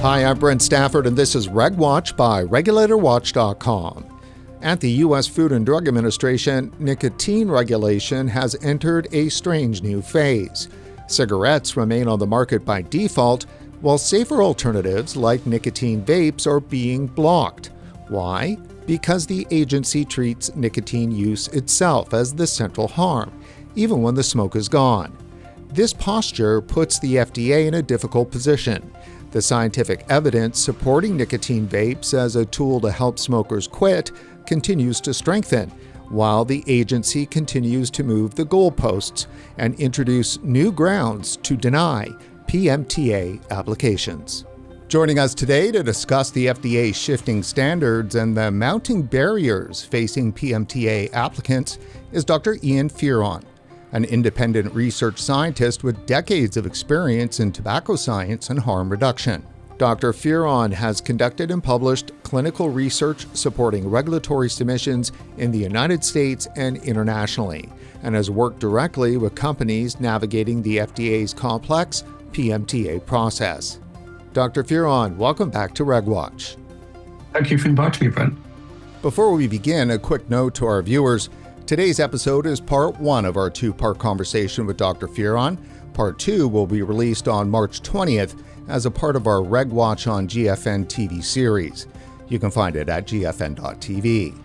Hi, I'm Brent Stafford, and this is RegWatch by RegulatorWatch.com. At the U.S. Food and Drug Administration, nicotine regulation has entered a strange new phase. Cigarettes remain on the market by default, while safer alternatives like nicotine vapes are being blocked. Why? Because the agency treats nicotine use itself as the central harm, even when the smoke is gone. This posture puts the FDA in a difficult position. The scientific evidence supporting nicotine vapes as a tool to help smokers quit continues to strengthen, while the agency continues to move the goalposts and introduce new grounds to deny PMTA applications. Joining us today to discuss the FDA's shifting standards and the mounting barriers facing PMTA applicants is Dr. Fearon, an independent research scientist with decades of experience in tobacco science and harm reduction. Dr. Fearon has conducted and published clinical research supporting regulatory submissions in the United States and internationally, and has worked directly with companies navigating the FDA's complex PMTA process. Dr. Fearon, welcome back to RegWatch. Thank you for inviting me, Brent. Before we begin, a quick note to our viewers. Today's episode is part one of our two-part conversation with Dr. Fearon. Part two will be released on March 20th as a part of our RegWatch on GFN TV series. You can find it at gfn.tv.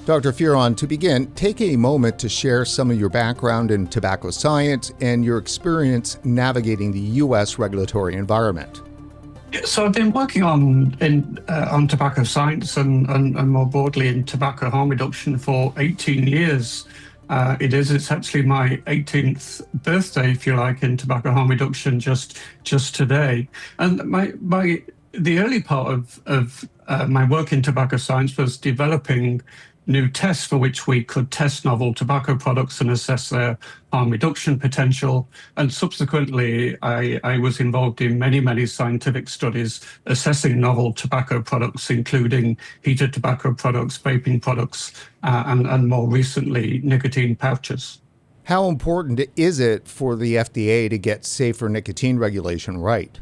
Dr. Fearon, to begin, take a moment to share some of your background in tobacco science and your experience navigating the U.S. regulatory environment. So I've been working on tobacco science and more broadly in tobacco harm reduction for 18 years. It's actually my 18th birthday, if you like, in tobacco harm reduction just today. And the early part of my work in tobacco science was developing new tests for which we could test novel tobacco products and assess their harm reduction potential. And subsequently, I was involved in many scientific studies assessing novel tobacco products, including heated tobacco products, vaping products, and more recently, nicotine pouches. How important is it for the FDA to get safer nicotine regulation right?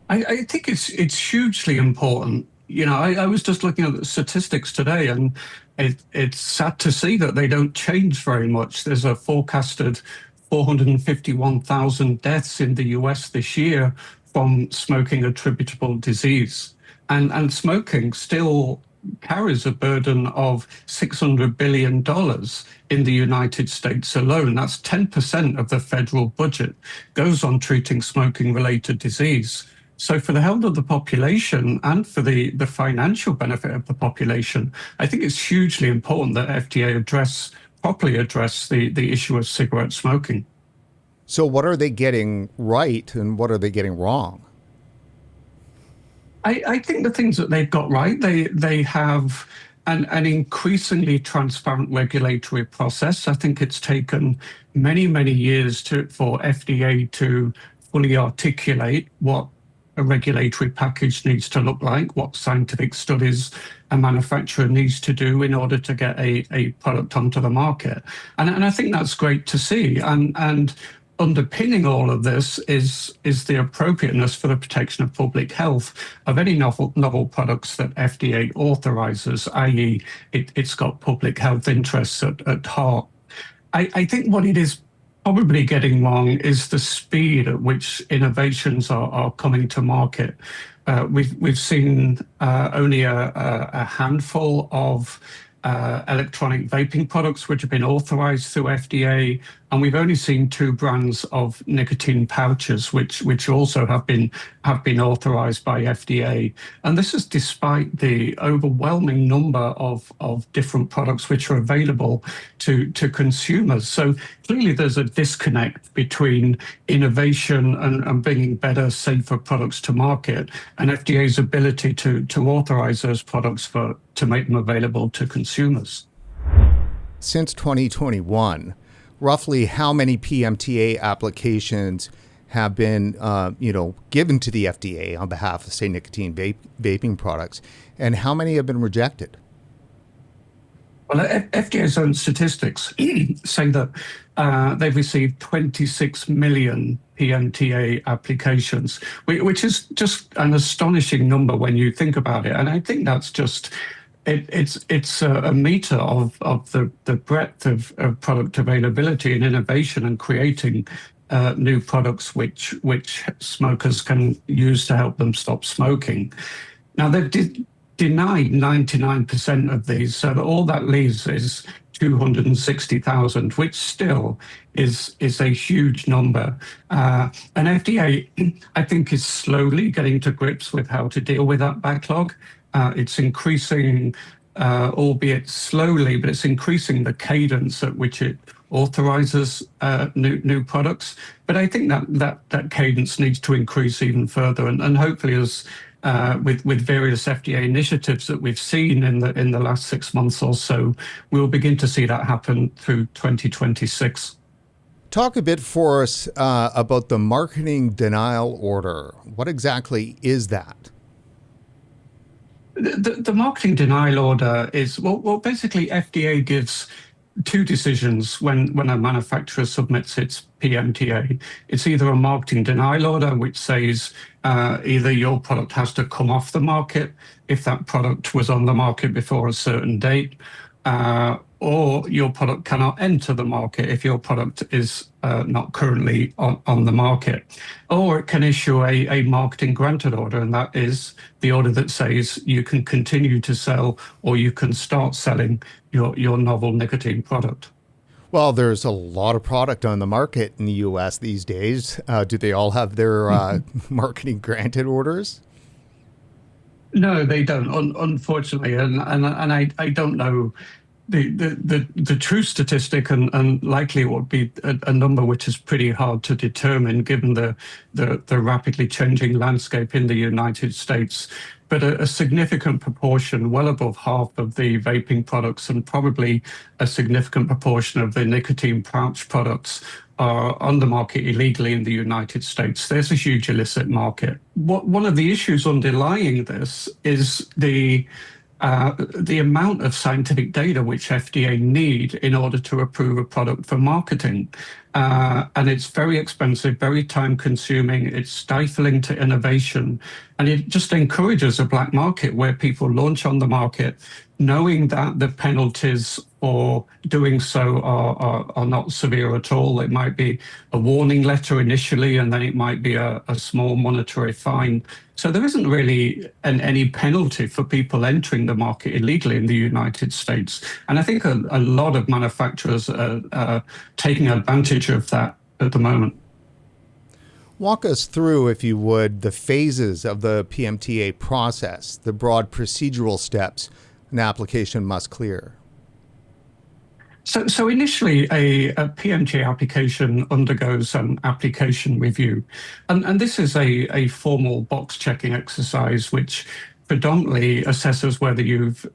I think it's hugely important. You know, I was just looking at the statistics today, and it's sad to see that they don't change very much. There's a forecasted 451,000 deaths in the US this year from smoking attributable disease. And smoking still carries a burden of $600 billion in the United States alone. That's 10% of the federal budget goes on treating smoking-related disease. So for the health of the population and for the financial benefit of the population, I think it's hugely important that FDA properly address the issue of cigarette smoking. So what are they getting right and what are they getting wrong? I think the things that they've got right, they have an increasingly transparent regulatory process. I think it's taken many years for FDA to fully articulate what a regulatory package needs to look like, what scientific studies a manufacturer needs to do in order to get a product onto the market. And I think that's great to see. And underpinning all of this is the appropriateness for the protection of public health of any novel products that FDA authorizes, i.e. it's got public health interests at heart. I think what it is probably getting wrong is the speed at which innovations are coming to market. We've seen only a handful of electronic vaping products which have been authorized through FDA, and we've only seen 2 brands of nicotine pouches which also have been authorized by FDA. And this is despite the overwhelming number of different products which are available to consumers. So clearly there's a disconnect between innovation and bringing better, safer products to market and FDA's ability to authorize those products to make them available to consumers. Since 2021, roughly how many PMTA applications have been given to the FDA on behalf of, say, nicotine vaping products, and how many have been rejected? Well, FDA's own statistics say that they've received 26 million PMTA applications, which is just an astonishing number when you think about it. And I think that's just it's a meter of the breadth of product availability and innovation and creating new products which smokers can use to help them stop smoking. Now they've denied 99% of these, so that all that leaves is 260,000, which still is a huge number. And FDA, I think, is slowly getting to grips with how to deal with that backlog. It's increasing, albeit slowly, but it's increasing the cadence at which it authorizes new products. But I think that cadence needs to increase even further, and hopefully as with various FDA initiatives that we've seen in the last 6 months or so, we'll begin to see that happen through 2026. Talk a bit for us about the marketing denial order. What exactly is that? The marketing denial order is, well, basically FDA gives two decisions when a manufacturer submits its PMTA. It's either a marketing denial order, which says either your product has to come off the market if that product was on the market before a certain date, or your product cannot enter the market if your product is not currently on the market. Or it can issue a marketing granted order, and that is the order that says you can continue to sell or you can start selling your novel nicotine product. Well, there's a lot of product on the market in the U.S. these days. Do they all have their marketing granted orders? No, they don't, unfortunately, and I don't know the true statistic, and likely it would be a number which is pretty hard to determine given the rapidly changing landscape in the United States. But a significant proportion, well above half of the vaping products, and probably a significant proportion of the nicotine pouch products, are on the market illegally in the United States. There's a huge illicit market. One of the issues underlying this is the amount of scientific data which FDA need in order to approve a product for marketing. And it's very expensive, very time consuming, it's stifling to innovation, and it just encourages a black market where people launch on the market knowing that the penalties for doing so are not severe at all. It might be a warning letter initially, and then it might be a small monetary fine. So there isn't really any penalty for people entering the market illegally in the United States. And I think a lot of manufacturers are taking advantage of that at the moment. Walk us through, if you would, the phases of the PMTA process, the broad procedural steps an application must clear. So initially, a PMTA application undergoes an application review. And this is a formal box checking exercise which predominantly assesses whether you've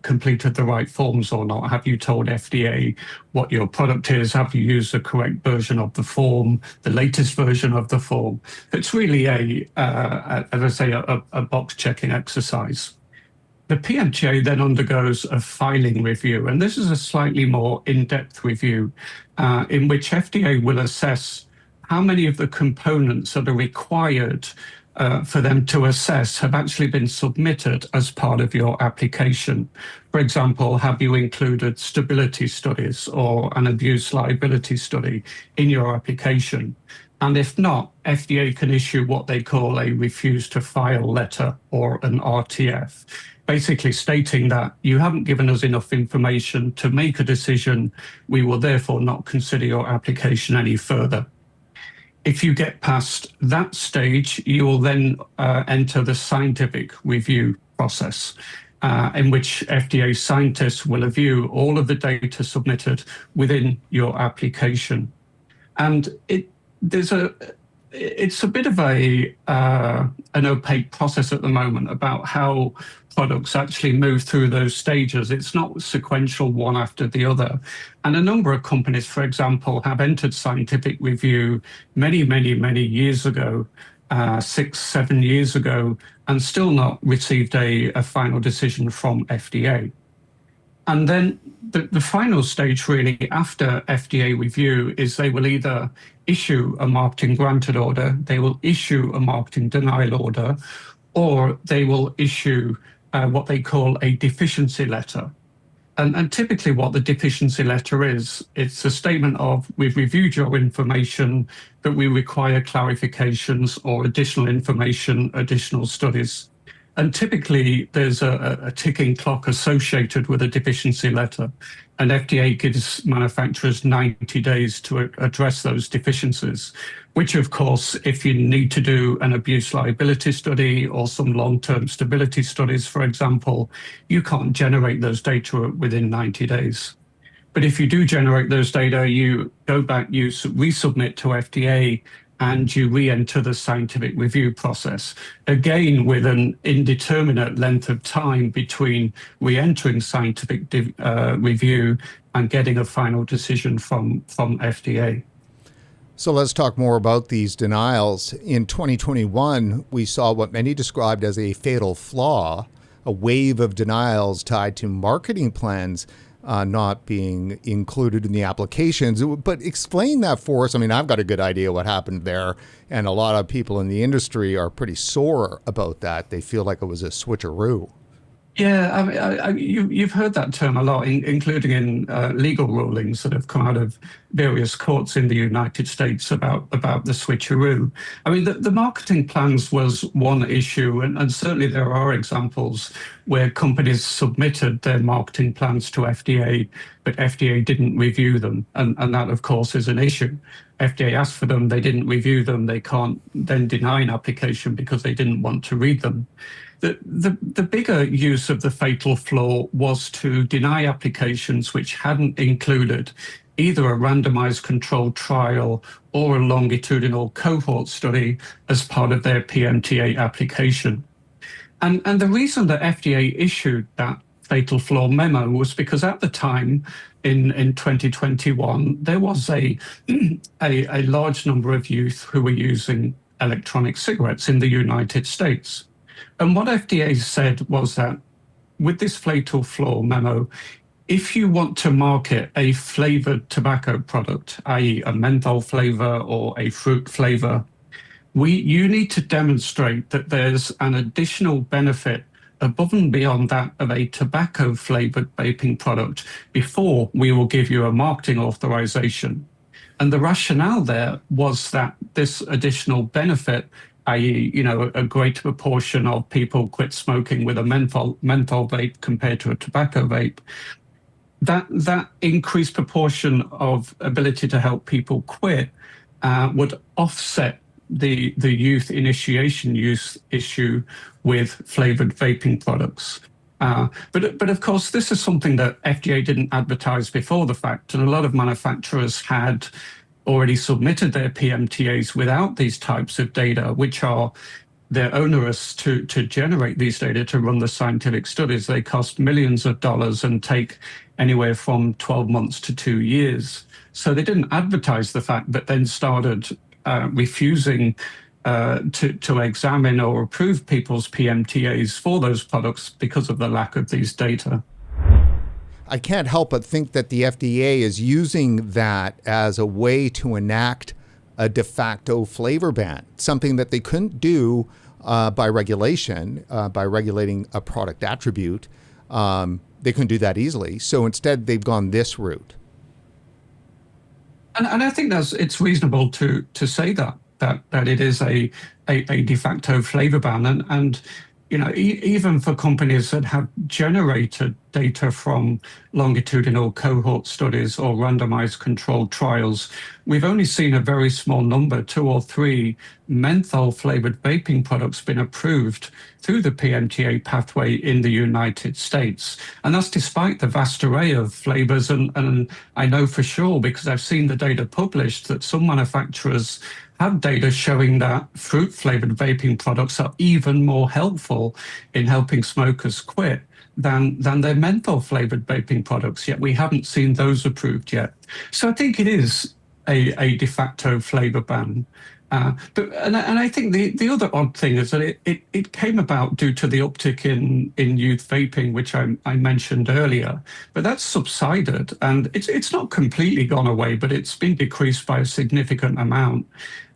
completed the right forms or not. Have you told FDA what your product is? Have you used the correct version of the form, the latest version of the form? It's really as I say, a box checking exercise. The PMTA then undergoes a filing review, and this is a slightly more in-depth review in which FDA will assess how many of the components that are required for them to assess have actually been submitted as part of your application. For example, have you included stability studies or an abuse liability study in your application? And if not, FDA can issue what they call a refuse to file letter, or an RTF, basically stating that you haven't given us enough information to make a decision. We will therefore not consider your application any further. If you get past that stage, you will then enter the scientific review process, in which FDA scientists will review all of the data submitted within your application. And it's a bit of an opaque process at the moment about how products actually move through those stages. It's not sequential one after the other. And a number of companies, for example, have entered scientific review many years ago, 6, 7 years ago, and still not received a final decision from FDA. And then the final stage, really, after FDA review, is they will either issue a marketing granted order, they will issue a marketing denial order, or they will issue what they call a deficiency letter. And typically what the deficiency letter is, it's a statement of, we've reviewed your information, but we require clarifications or additional information, additional studies. And typically there's a ticking clock associated with a deficiency letter. And FDA gives manufacturers 90 days to address those deficiencies, which of course, if you need to do an abuse liability study or some long-term stability studies, for example, you can't generate those data within 90 days. But if you do generate those data, you go back, you resubmit to FDA, and you re-enter the scientific review process, again with an indeterminate length of time between re-entering scientific review and getting a final decision from FDA. So let's talk more about these denials. In 2021, we saw what many described as a fatal flaw, a wave of denials tied to marketing plans not being included in the applications. But explain that for us. I mean, I've got a good idea what happened there, and a lot of people in the industry are pretty sore about that. They feel like it was a switcheroo. Yeah, I mean, you've heard that term a lot, including in legal rulings that have come out of various courts in the United States about the switcheroo. I mean, the marketing plans was one issue, and certainly there are examples where companies submitted their marketing plans to FDA, but FDA didn't review them, and that, of course, is an issue. FDA asked for them, they didn't review them, they can't then deny an application because they didn't want to read them. The bigger use of the fatal flaw was to deny applications which hadn't included either a randomized controlled trial or a longitudinal cohort study as part of their PMTA application. And the reason that FDA issued that fatal flaw memo was because at the time, in 2021, there was a large number of youth who were using electronic cigarettes in the United States. And what FDA said was that with this fatal flaw memo, if you want to market a flavored tobacco product, i.e. a menthol flavor or a fruit flavor, you need to demonstrate that there's an additional benefit above and beyond that of a tobacco flavored vaping product before we will give you a marketing authorization. And the rationale there was that this additional benefit, i.e., a greater proportion of people quit smoking with a menthol vape compared to a tobacco vape, that increased proportion of ability to help people quit would offset the youth initiation use issue with flavored vaping products. But of course, this is something that FDA didn't advertise before the fact, and a lot of manufacturers had already submitted their PMTAs without these types of data, which they're onerous to generate these data to run the scientific studies. They cost millions of dollars and take anywhere from 12 months to 2 years. So they didn't advertise the fact, but then started refusing to examine or approve people's PMTAs for those products because of the lack of these data. I can't help but think that the FDA is using that as a way to enact a de facto flavor ban, something that they couldn't do by regulation, by regulating a product attribute. They couldn't do that easily. So instead, they've gone this route. And I think it's reasonable to say that it is a de facto flavor ban. And even for companies that have generated data from longitudinal cohort studies or randomized controlled trials, we've only seen a very small number, 2 or 3 menthol flavored vaping products been approved through the PMTA pathway in the United States. And that's despite the vast array of flavors. And I know for sure, because I've seen the data published, that some manufacturers have data showing that fruit flavored vaping products are even more helpful in helping smokers quit than their menthol flavored vaping products, yet we haven't seen those approved yet. So I think it is a de facto flavor ban. And I think the other odd thing is that it came about due to the uptick in youth vaping, which I mentioned earlier, but that's subsided and it's not completely gone away, but it's been decreased by a significant amount.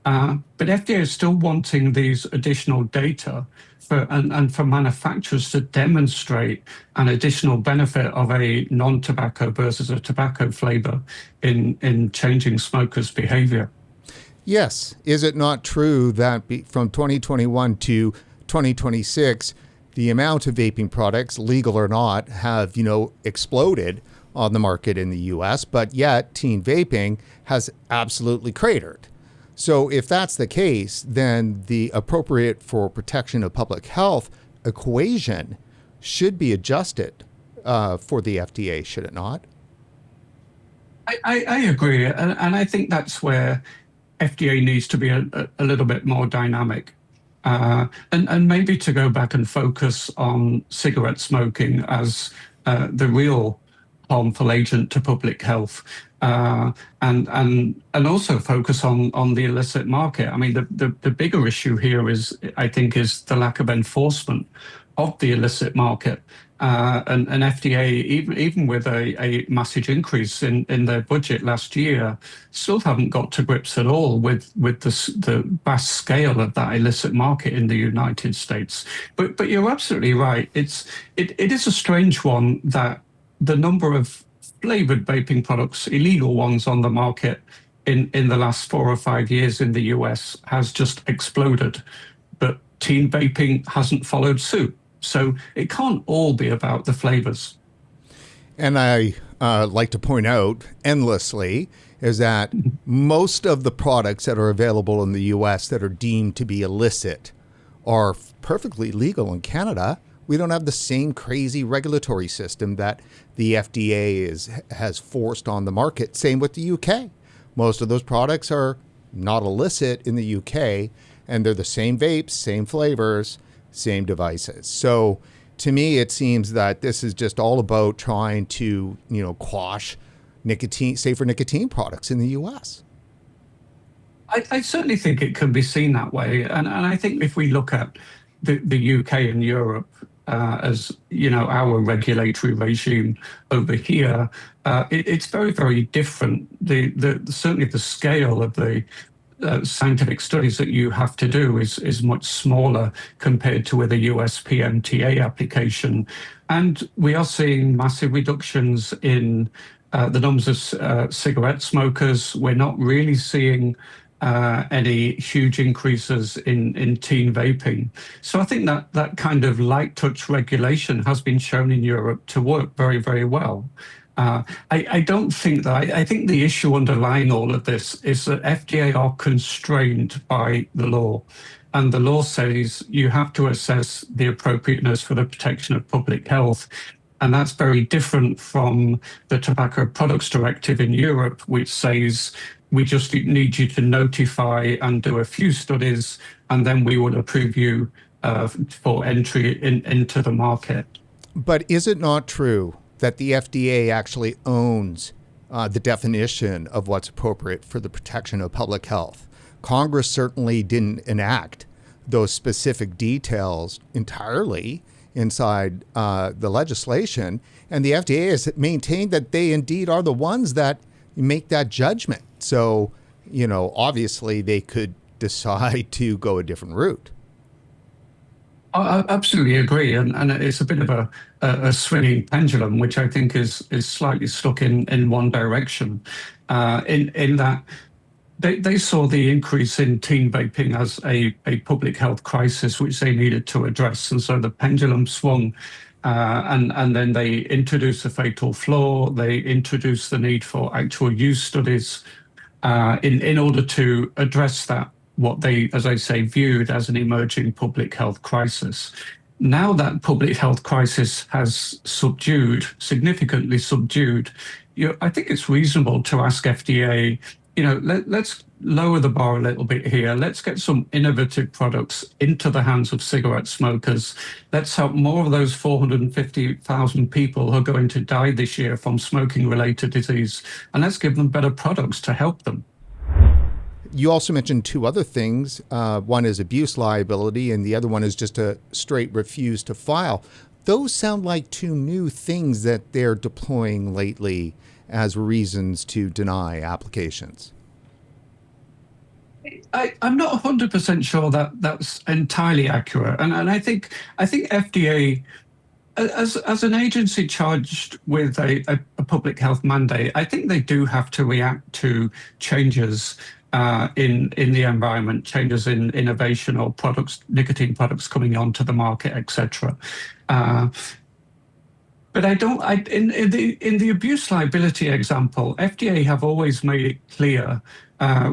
But FDA is still wanting these additional data and for manufacturers to demonstrate an additional benefit of a non-tobacco versus a tobacco flavor in changing smokers' behavior. Yes. Is it not true that from 2021 to 2026, the amount of vaping products, legal or not, have, exploded on the market in the US, but yet teen vaping has absolutely cratered? So if that's the case, then the appropriate for protection of public health equation should be adjusted for the FDA, should it not? I agree. And I think that's where FDA needs to be a little bit more dynamic. And maybe to go back and focus on cigarette smoking as the real harmful agent to public health, and also focus on the illicit market. I mean, the bigger issue here is, I think, is the lack of enforcement of the illicit market. And FDA, even with a massive increase in their budget last year, still haven't got to grips at all with the vast scale of that illicit market in the United States. But you're absolutely right. It is a strange one that the number of flavored vaping products, illegal ones on the market in the last 4 or 5 years in the US has just exploded. But teen vaping hasn't followed suit. So it can't all be about the flavors. And I like to point out endlessly is that most of the products that are available in the US that are deemed to be illicit are perfectly legal in Canada. We don't have the same crazy regulatory system that the FDA has forced on the market. Same with the UK. Most of those products are not illicit in the UK, and they're the same vapes, same flavors, same devices. So to me, it seems that this is just all about trying to, quash safer nicotine products in the US. I certainly think it can be seen that way. And I think if we look at the UK and Europe, as our regulatory regime over here, it's very, very different. Certainly the scale of the scientific studies that you have to do is much smaller compared to with a US PMTA application. And we are seeing massive reductions in the numbers of cigarette smokers. We're not really seeing any huge increases in teen vaping. So I think that kind of light touch regulation has been shown in Europe to work very, very well. I don't think that. I think the issue underlying all of this is that FDA are constrained by the law. And the law says you have to assess the appropriateness for the protection of public health. And that's very different from the Tobacco Products Directive in Europe, which says we just need you to notify and do a few studies, and then we will approve you for entry into the market. But is it not true that the FDA actually owns the definition of what's appropriate for the protection of public health? Congress certainly didn't enact those specific details entirely inside the legislation, and the FDA has maintained that they indeed are the ones that make that judgment. So, obviously they could decide to go a different route. I absolutely agree, and it's a bit of a swinging pendulum, which I think is slightly stuck in one direction, in that they saw the increase in teen vaping as a public health crisis, which they needed to address, and so the pendulum swung, and then they introduced the fatal flaw. They introduced the need for actual use studies in order to address that, what they, as I say, viewed as an emerging public health crisis. Now that public health crisis has significantly subdued, I think it's reasonable to ask FDA, let's lower the bar a little bit here. Let's get some innovative products into the hands of cigarette smokers. Let's help more of those 450,000 people who are going to die this year from smoking-related disease, and let's give them better products to help them. You also mentioned two other things. One is abuse liability, and the other one is just a straight refuse to file. Those sound like two new things that they're deploying lately as reasons to deny applications. I'm not 100% sure that that's entirely accurate, and I think FDA, as an agency charged with a public health mandate, I think they do have to react to changes in the environment, changes in innovation or products, nicotine products coming onto the market, etc. But I don't. In the abuse liability example, FDA have always made it clear,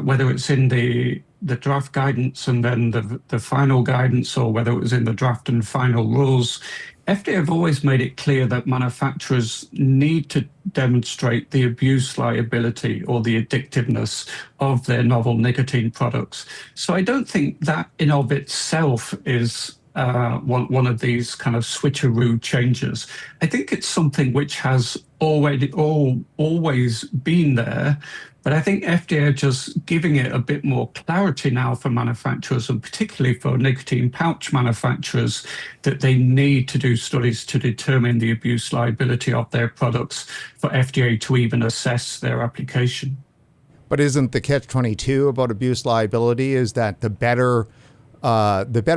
whether it's in the draft guidance and then the final guidance, or whether it was in the draft and final rules. FDA have always made it clear that manufacturers need to demonstrate the abuse liability or the addictiveness of their novel nicotine products. So I don't think that in of itself is one of these kind of switcheroo changes. I think it's something which has always been there, but I think FDA are just giving it a bit more clarity now for manufacturers, and particularly for nicotine pouch manufacturers, that they need to do studies to determine the abuse liability of their products for FDA to even assess their application. But isn't the catch-22 about abuse liability is that the better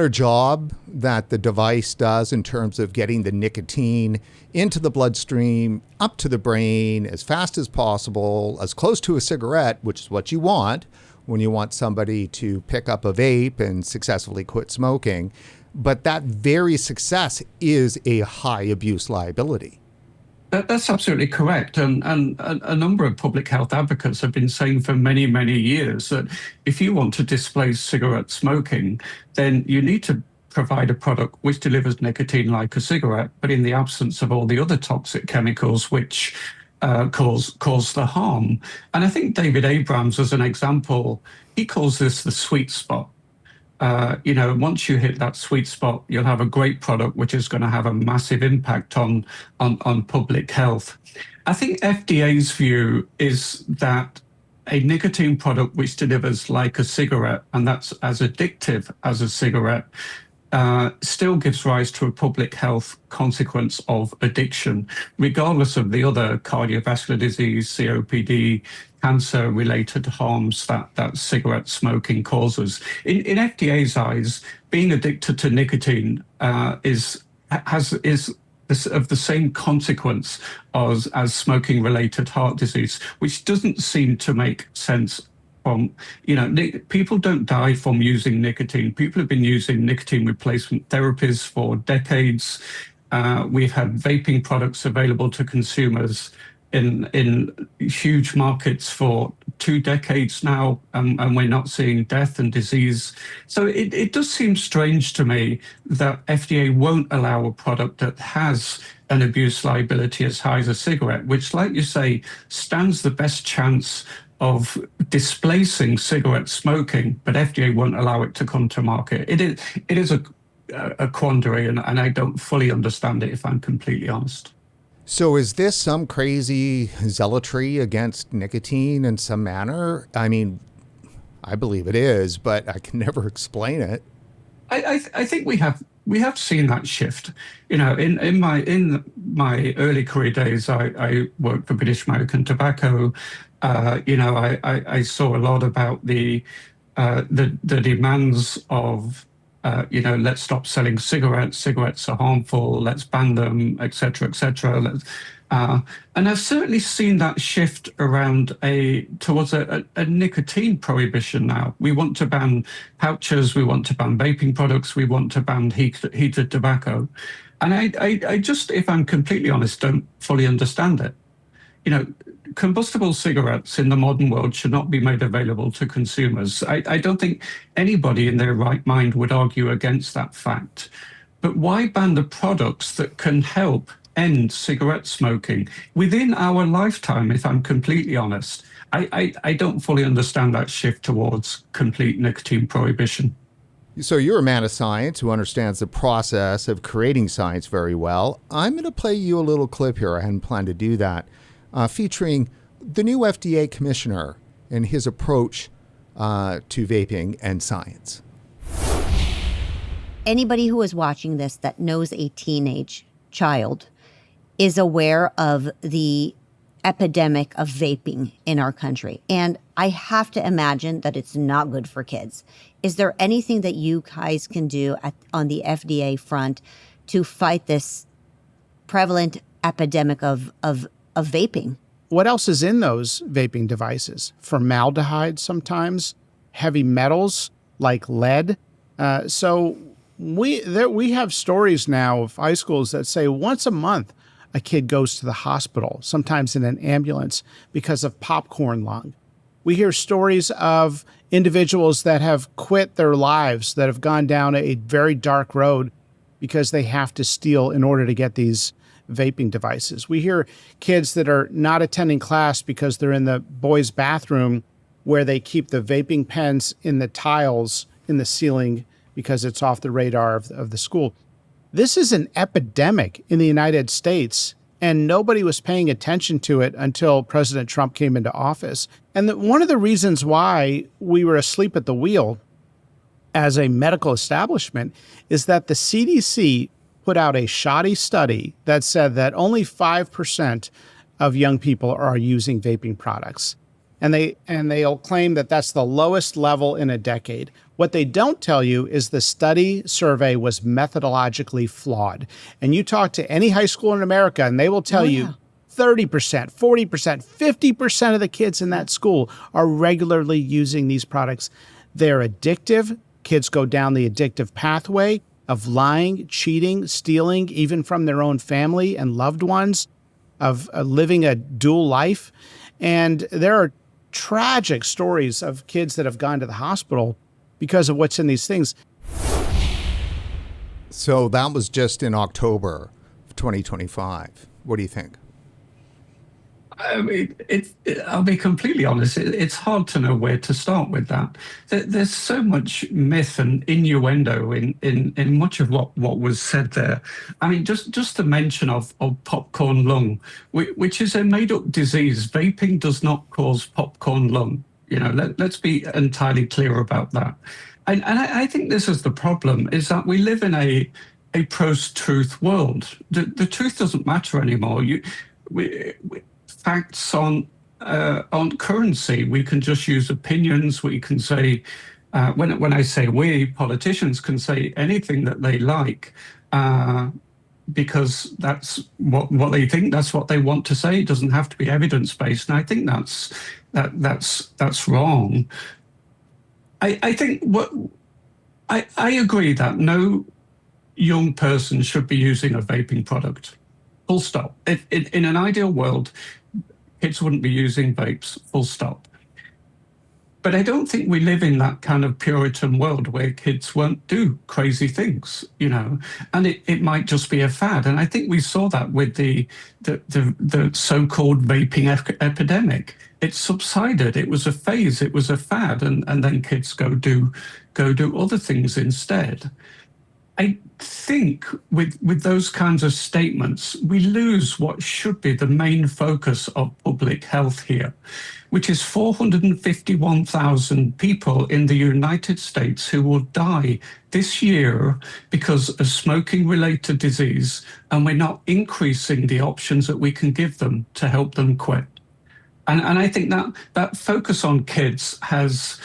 job that the device does in terms of getting the nicotine into the bloodstream, up to the brain as fast as possible, as close to a cigarette, which is what you want when you want somebody to pick up a vape and successfully quit smoking. But that very success is a high abuse liability. That's absolutely correct. And a number of public health advocates have been saying for many, many years that if you want to displace cigarette smoking, then you need to provide a product which delivers nicotine like a cigarette, but in the absence of all the other toxic chemicals which cause the harm. And I think David Abrams, as an example, he calls this the sweet spot. Once you hit that sweet spot, you'll have a great product which is going to have a massive impact on public health. I think FDA's view is that a nicotine product which delivers like a cigarette, and that's as addictive as a cigarette, still gives rise to a public health consequence of addiction, regardless of the other cardiovascular disease, COPD, cancer-related harms that cigarette smoking causes. In FDA's eyes, being addicted to nicotine is of the same consequence as smoking-related heart disease, which doesn't seem to make sense. People don't die from using nicotine. People have been using nicotine replacement therapies for decades. We've had vaping products available to consumers in huge markets for 2 decades now, and we're not seeing death and disease. So it does seem strange to me that FDA won't allow a product that has an abuse liability as high as a cigarette, which, like you say, stands the best chance of displacing cigarette smoking, but FDA won't allow it to come to market. It is a quandary, and I don't fully understand it, if I'm completely honest. So is this some crazy zealotry against nicotine in some manner? I mean, I believe it is, but I can never explain it. I think we have seen that shift. In my early career days, I worked for British American Tobacco. I saw a lot about the demands of let's stop selling cigarettes. Cigarettes are harmful. Let's ban them, etc., etc. And I've certainly seen that shift around towards a nicotine prohibition now. We want to ban pouches. We want to ban vaping products. We want to ban heated tobacco. And I just, if I'm completely honest, don't fully understand it. Combustible cigarettes in the modern world should not be made available to consumers. I don't think anybody in their right mind would argue against that fact. But why ban the products that can help end cigarette smoking within our lifetime, if I'm completely honest? I don't fully understand that shift towards complete nicotine prohibition. So you're a man of science who understands the process of creating science very well. I'm going to play you a little clip here. I hadn't planned to do that. Featuring the new FDA commissioner and his approach to vaping and science. Anybody who is watching this that knows a teenage child is aware of the epidemic of vaping in our country. And I have to imagine that it's not good for kids. Is there anything that you guys can do on the FDA front to fight this prevalent epidemic of vaping? What else is in those vaping devices? Formaldehyde sometimes, heavy metals like lead. So we have stories now of high schools that say once a month a kid goes to the hospital, sometimes in an ambulance, because of popcorn lung. We hear stories of individuals that have quit their lives, that have gone down a very dark road because they have to steal in order to get these vaping devices. We hear kids that are not attending class because they're in the boys' bathroom where they keep the vaping pens in the tiles in the ceiling because it's off the radar of the school. This is an epidemic in the United States, and nobody was paying attention to it until President Trump came into office. And one of the reasons why we were asleep at the wheel as a medical establishment is that the CDC put out a shoddy study that said that only 5% of young people are using vaping products. And they'll claim that that's the lowest level in a decade. What they don't tell you is the study survey was methodologically flawed. And you talk to any high school in America and they will tell you 30%, 40%, 50% of the kids in that school are regularly using these products. They're addictive. Kids go down the addictive pathway of lying, cheating, stealing, even from their own family and loved ones, of living a dual life. And there are tragic stories of kids that have gone to the hospital because of what's in these things. So that was just in October of 2025. What do you think? I mean, I'll be completely honest, it's hard to know where to start with that. There's so much myth and innuendo in much of what was said there. I mean, just the mention of popcorn lung, which is a made-up disease. Vaping does not cause popcorn lung. You know, let's be entirely clear about that. And I think this is the problem, is that we live in a post-truth world. The truth doesn't matter anymore. Facts on currency. We can just use opinions. We can say, when I say we, politicians can say anything that they like, because that's what they think. That's what they want to say. It doesn't have to be evidence based. And I think that's wrong. I think I agree that no young person should be using a vaping product. Full stop. In an ideal world, kids wouldn't be using vapes, full stop. But I don't think we live in that kind of Puritan world where kids won't do crazy things, you know, and it might just be a fad. And I think we saw that with the so-called vaping epidemic. It subsided. It was a phase. It was a fad. And then kids go do other things instead. I think with those kinds of statements, we lose what should be the main focus of public health here, which is 451,000 people in the United States who will die this year because of smoking-related disease, and we're not increasing the options that we can give them to help them quit. And I think that focus on kids has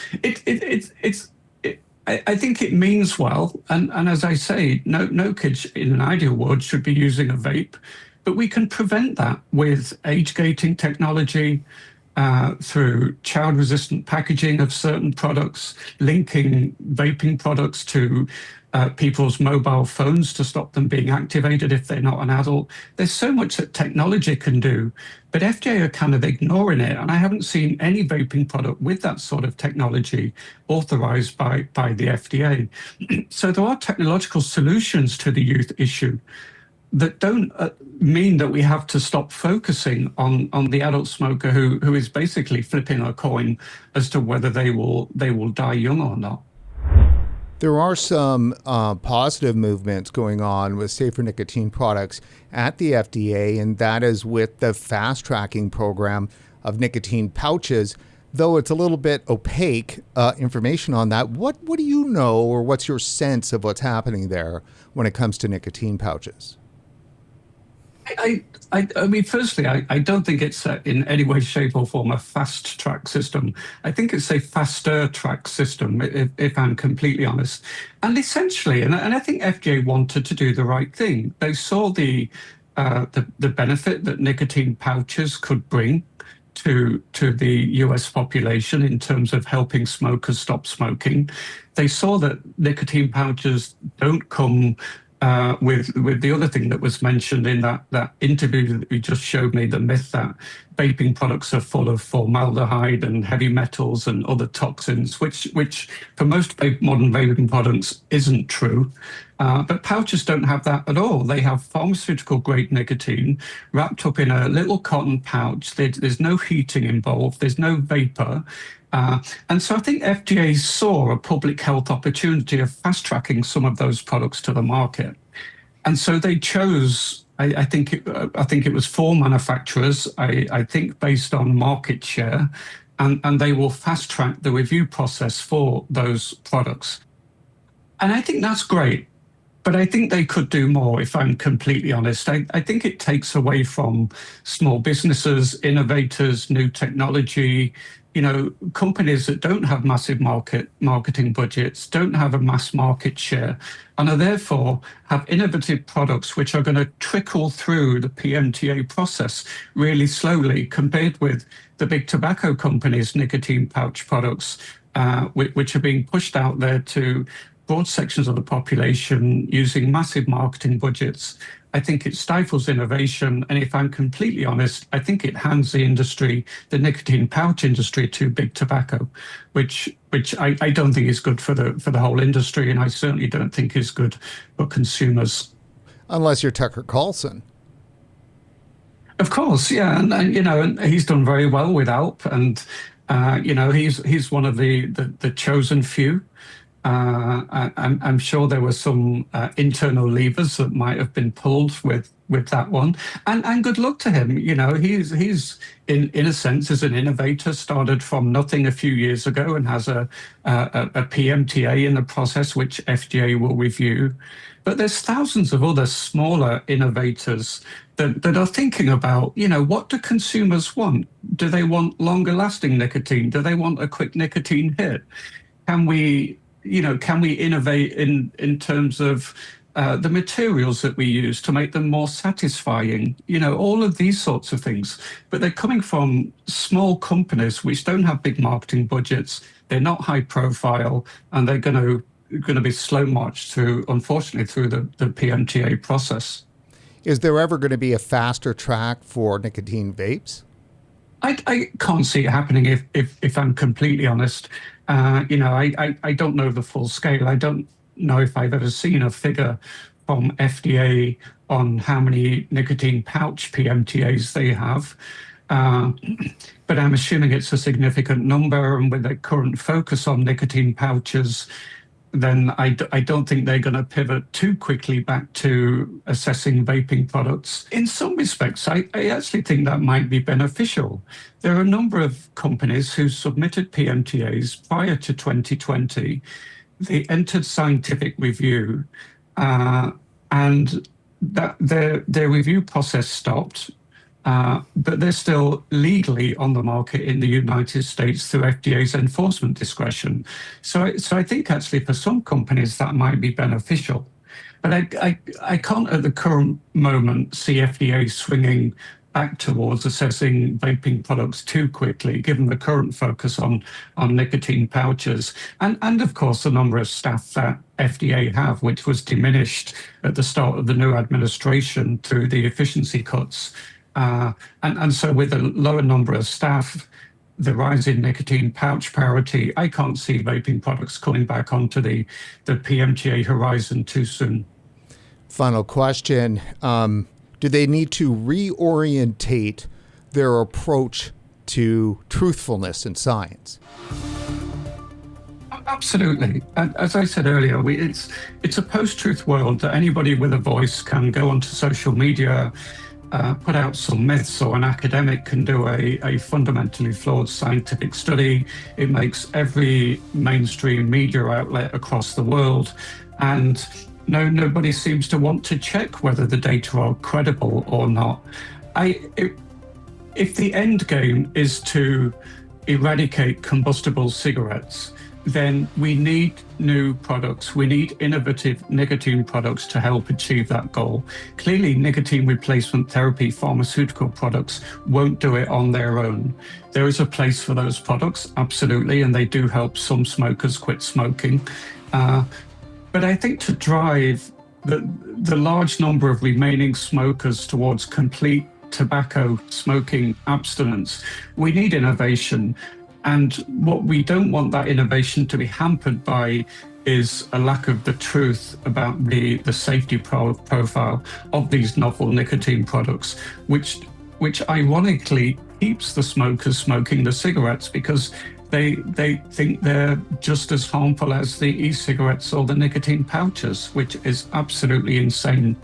I think it means well, and as I say, no kids in an ideal world should be using a vape, but we can prevent that with age-gating technology, through child-resistant packaging of certain products, linking vaping products to people's mobile phones to stop them being activated if they're not an adult. There's so much that technology can do, but FDA are kind of ignoring it. And I haven't seen any vaping product with that sort of technology authorized by the FDA. So there are technological solutions to the youth issue that don't mean that we have to stop focusing on the adult smoker who is basically flipping a coin as to whether they will die young or not. There are some positive movements going on with safer nicotine products at the FDA, and that is with the fast tracking program of nicotine pouches though it's a little bit opaque information on that, what do you know, or what's your sense of what's happening there when it comes to nicotine pouches? I mean, firstly, I don't think it's in any way, shape, or form a fast track system. I think it's a faster track system, if I'm completely honest. And essentially, and I think FDA wanted to do the right thing. They saw the benefit that nicotine pouches could bring to the US population in terms of helping smokers stop smoking. They saw that nicotine pouches don't come with the other thing that was mentioned in that interview that you just showed me, the myth that vaping products are full of formaldehyde and heavy metals and other toxins, which for most modern vaping products isn't true. But pouches don't have that at all. They have pharmaceutical grade nicotine wrapped up in a little cotton pouch. There's no heating involved. There's no vapor. And so I think FDA saw a public health opportunity of fast tracking some of those products to the market. And so they chose, I think it was 4 manufacturers, I think based on market share, and they will fast track the review process for those products. And I think that's great. But I think they could do more, if I'm completely honest. I think it takes away from small businesses, innovators, new technology, companies that don't have massive marketing budgets, don't have a mass market share, and are therefore have innovative products which are going to trickle through the PMTA process really slowly, compared with the big tobacco companies' nicotine pouch products, which are being pushed out there to broad sections of the population using massive marketing budgets. I think it stifles innovation. And if I'm completely honest, I think it hands the industry, the nicotine pouch industry, to big tobacco, which I don't think is good for the whole industry. And I certainly don't think is good for consumers. Unless you're Tucker Carlson. Of course, yeah. And he's done very well with ALP. And, he's one of the chosen few. I'm sure there were some internal levers that might have been pulled with that one, and good luck to him. He's in a sense is an innovator, started from nothing a few years ago, and has a PMTA in the process, which FDA will review. But there's thousands of other smaller innovators that are thinking about, what do consumers want? Do they want longer lasting nicotine? Do they want a quick nicotine hit? Can we innovate in terms of the materials that we use to make them more satisfying? All of these sorts of things. But they're coming from small companies which don't have big marketing budgets. They're not high profile, and they're going to be slow marched through, unfortunately, through the PMTA process. Is there ever going to be a faster track for nicotine vapes? I can't see it happening if I'm completely honest. I don't know the full scale. I don't know if I've ever seen a figure from FDA on how many nicotine pouch PMTAs they have. But I'm assuming it's a significant number, and with their current focus on nicotine pouches, then I don't think they're going to pivot too quickly back to assessing vaping products. In some respects, I actually think that might be beneficial. There are a number of companies who submitted PMTAs prior to 2020. They entered scientific review, and that their review process stopped. But they're still legally on the market in the United States through FDA's enforcement discretion. So I think actually for some companies that might be beneficial. But I can't at the current moment see FDA swinging back towards assessing vaping products too quickly, given the current focus on nicotine pouches. And of course, the number of staff that FDA have, which was diminished at the start of the new administration through the efficiency cuts. And so with a lower number of staff, the rise in nicotine pouch parity, I can't see vaping products coming back onto the PMTA horizon too soon. Final question. Do they need to reorientate their approach to truthfulness in science? Absolutely. And as I said earlier, it's a post-truth world that anybody with a voice can go onto social media put out some myths, or an academic can do a fundamentally flawed scientific study. It makes every mainstream media outlet across the world, and nobody seems to want to check whether the data are credible or not. If the end game is to eradicate combustible cigarettes, then we need new products. We need innovative nicotine products to help achieve that goal. Clearly, nicotine replacement therapy pharmaceutical products won't do it on their own. There is a place for those products, absolutely, and they do help some smokers quit smoking. But I think to drive the large number of remaining smokers towards complete tobacco smoking abstinence, we need innovation. And what we don't want that innovation to be hampered by is a lack of the truth about the safety profile of these novel nicotine products, which ironically keeps the smokers smoking the cigarettes, because they think they're just as harmful as the e-cigarettes or the nicotine pouches, which is absolutely insane.